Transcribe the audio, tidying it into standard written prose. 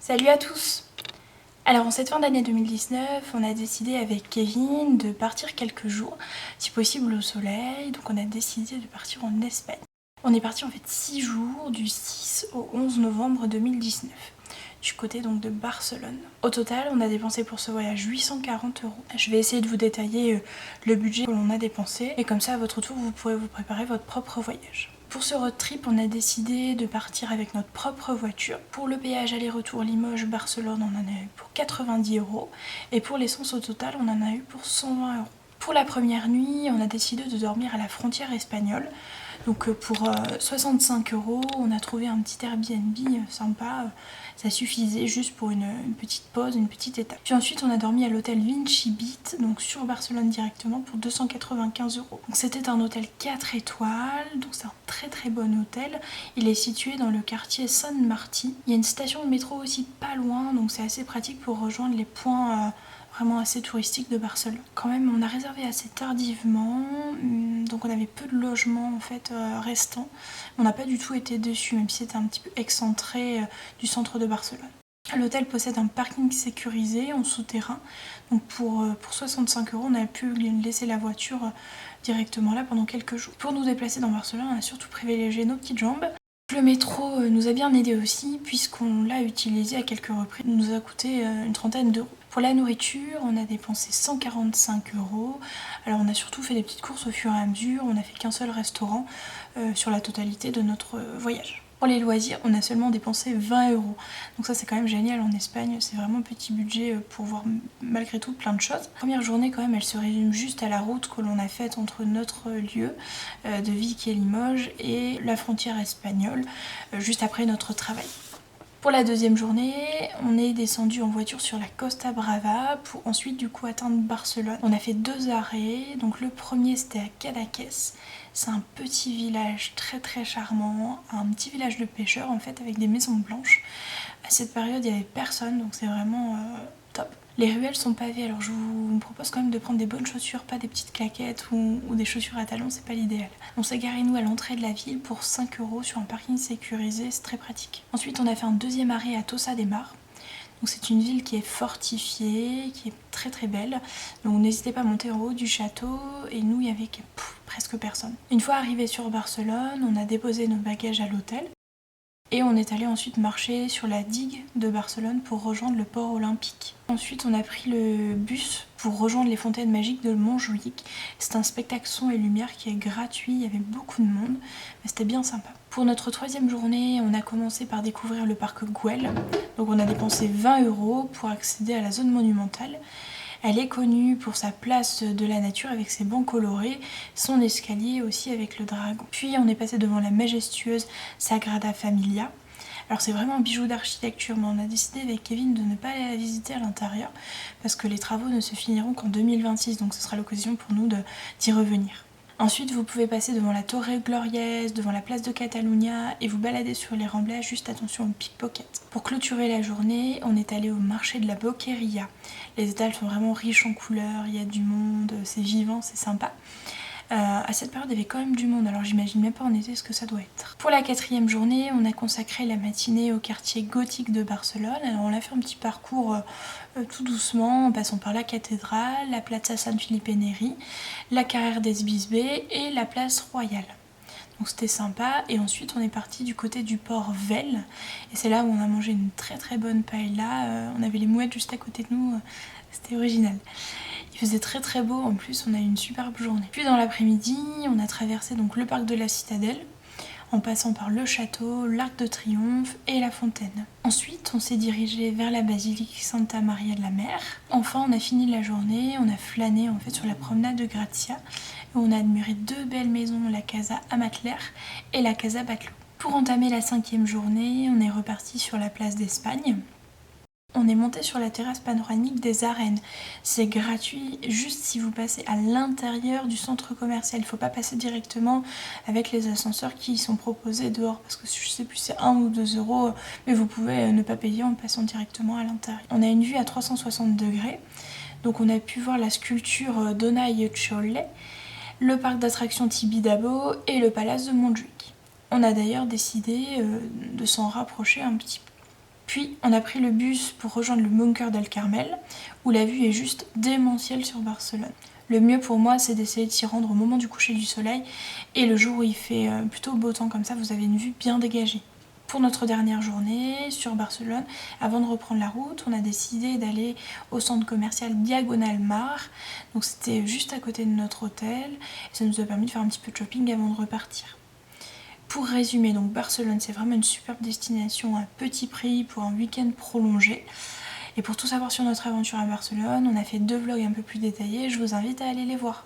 Salut à tous! Alors en cette fin d'année 2019, on a décidé avec Kevin de partir quelques jours, si possible au soleil, donc on a décidé de partir en Espagne. On est parti en fait 6 jours, du 6 au 11 novembre 2019, du côté donc de Barcelone. Au total, on a dépensé pour ce voyage 840 €. Je vais essayer de vous détailler le budget que l'on a dépensé, et comme ça à votre tour vous pourrez vous préparer votre propre voyage. Pour ce road trip, on a décidé de partir avec notre propre voiture. Pour le péage aller-retour Limoges-Barcelone, on en a eu pour 90 €. Et pour l'essence au total, on en a eu pour 120 €. Pour la première nuit, on a décidé de dormir à la frontière espagnole. Donc pour 65 €, on a trouvé un petit Airbnb sympa. Ça suffisait juste pour une petite pause, une petite étape. Puis ensuite, on a dormi à l'hôtel Vinci Beat, donc sur Barcelone directement, pour 295 €. Donc c'était un hôtel 4 étoiles, donc c'est un très bon hôtel. Il est situé dans le quartier San Martí. Il y a une station de métro aussi pas loin, donc c'est assez pratique pour rejoindre les points vraiment assez touristique de Barcelone. Quand même, on a réservé assez tardivement, donc on avait peu de logements en fait restants. On n'a pas du tout été déçus, même si c'était un petit peu excentré du centre de Barcelone. L'hôtel possède un parking sécurisé en souterrain, donc pour 65 €, on a pu laisser la voiture directement là pendant quelques jours. Pour nous déplacer dans Barcelone, on a surtout privilégié nos petites jambes. Le métro nous a bien aidé aussi, puisqu'on l'a utilisé à quelques reprises. Il nous a coûté une trentaine d'euros. Pour la nourriture, on a dépensé 145 €. Alors on a surtout fait des petites courses au fur et à mesure, on n'a fait qu'un seul restaurant sur la totalité de notre voyage. Pour les loisirs, on a seulement dépensé 20 €. Donc ça c'est quand même génial en Espagne, c'est vraiment un petit budget pour voir malgré tout plein de choses. La première journée quand même, elle se résume juste à la route que l'on a faite entre notre lieu de vie qui est Limoges et la frontière espagnole, juste après notre travail. Pour la deuxième journée, on est descendu en voiture sur la Costa Brava pour ensuite du coup atteindre Barcelone. On a fait 2 arrêts, donc le premier c'était à Cadaqués. C'est un petit village très charmant, un petit village de pêcheurs en fait avec des maisons blanches. À cette période il n'y avait personne, donc c'est vraiment top. Les ruelles sont pavées, alors je vous propose quand même de prendre des bonnes chaussures, pas des petites claquettes ou des chaussures à talons, c'est pas l'idéal. On s'est garé nous à l'entrée de la ville pour 5 € sur un parking sécurisé, c'est très pratique. Ensuite on a fait un deuxième arrêt à Tossa de Mar. Donc c'est une ville qui est fortifiée, qui est très belle. Donc n'hésitez pas à monter en haut du château, et nous il y avait presque personne. Une fois arrivés sur Barcelone, on a déposé nos bagages à l'hôtel. Et on est allé ensuite marcher sur la digue de Barcelone pour rejoindre le port olympique. Ensuite on a pris le bus pour rejoindre les fontaines magiques de Montjuïc. C'est un spectacle son et lumière qui est gratuit, il y avait beaucoup de monde, mais c'était bien sympa. Pour notre troisième journée, on a commencé par découvrir le parc Güell. Donc on a dépensé 20 € pour accéder à la zone monumentale. Elle est connue pour sa place de la nature avec ses bancs colorés, son escalier aussi avec le dragon. Puis on est passé devant la majestueuse Sagrada Familia. Alors c'est vraiment un bijou d'architecture, mais on a décidé avec Kevin de ne pas aller la visiter à l'intérieur parce que les travaux ne se finiront qu'en 2026, donc ce sera l'occasion pour nous d'y revenir. Ensuite, vous pouvez passer devant la Torre Gloriès, devant la place de Catalunya et vous balader sur les remblais, juste attention aux pickpockets. Pour clôturer la journée, on est allé au marché de la Boqueria. Les étals sont vraiment riches en couleurs, il y a du monde, c'est vivant, c'est sympa. À cette période, il y avait quand même du monde, alors j'imagine même pas en été ce que ça doit être. Pour la quatrième journée, on a consacré la matinée au quartier gothique de Barcelone. Alors on a fait un petit parcours tout doucement, en passant par la cathédrale, la Plaza San Felipe Neri, la carrère des Bisbés et la place Royale. Donc c'était sympa, et ensuite on est parti du côté du port Vell, et c'est là où on a mangé une très bonne paella. On avait les mouettes juste à côté de nous, c'était original. Il faisait très beau, en plus on a eu une superbe journée. Puis dans l'après-midi, on a traversé donc le parc de la Citadelle, en passant par le château, l'Arc de Triomphe et la fontaine. Ensuite, on s'est dirigé vers la basilique Santa Maria de la Mer. Enfin, on a fini la journée, on a flâné en fait sur la promenade de Gracia, et on a admiré 2 belles maisons, la Casa Amatller et la Casa Batlló. Pour entamer la 5e journée, on est reparti sur la place d'Espagne. On est monté sur la terrasse panoramique des Arènes. C'est gratuit juste si vous passez à l'intérieur du centre commercial. Il ne faut pas passer directement avec les ascenseurs qui sont proposés dehors, parce que je sais plus c'est 1 ou 2 €, mais vous pouvez ne pas payer en passant directement à l'intérieur. On a une vue à 360 degrés, donc on a pu voir la sculpture Donna Chole, le parc d'attractions Tibidabo et le palace de Montjuïc. On a d'ailleurs décidé de s'en rapprocher un petit peu. Puis on a pris le bus pour rejoindre le Bunker del Carmel, où la vue est juste démentielle sur Barcelone. Le mieux pour moi, c'est d'essayer de s'y rendre au moment du coucher du soleil, et le jour où il fait plutôt beau temps comme ça, vous avez une vue bien dégagée. Pour notre dernière journée sur Barcelone, avant de reprendre la route, on a décidé d'aller au centre commercial Diagonal Mar. Donc c'était juste à côté de notre hôtel, et ça nous a permis de faire un petit peu de shopping avant de repartir. Pour résumer, donc Barcelone, c'est vraiment une superbe destination à petit prix pour un week-end prolongé. Et pour tout savoir sur notre aventure à Barcelone, on a fait 2 vlogs un peu plus détaillés, je vous invite à aller les voir.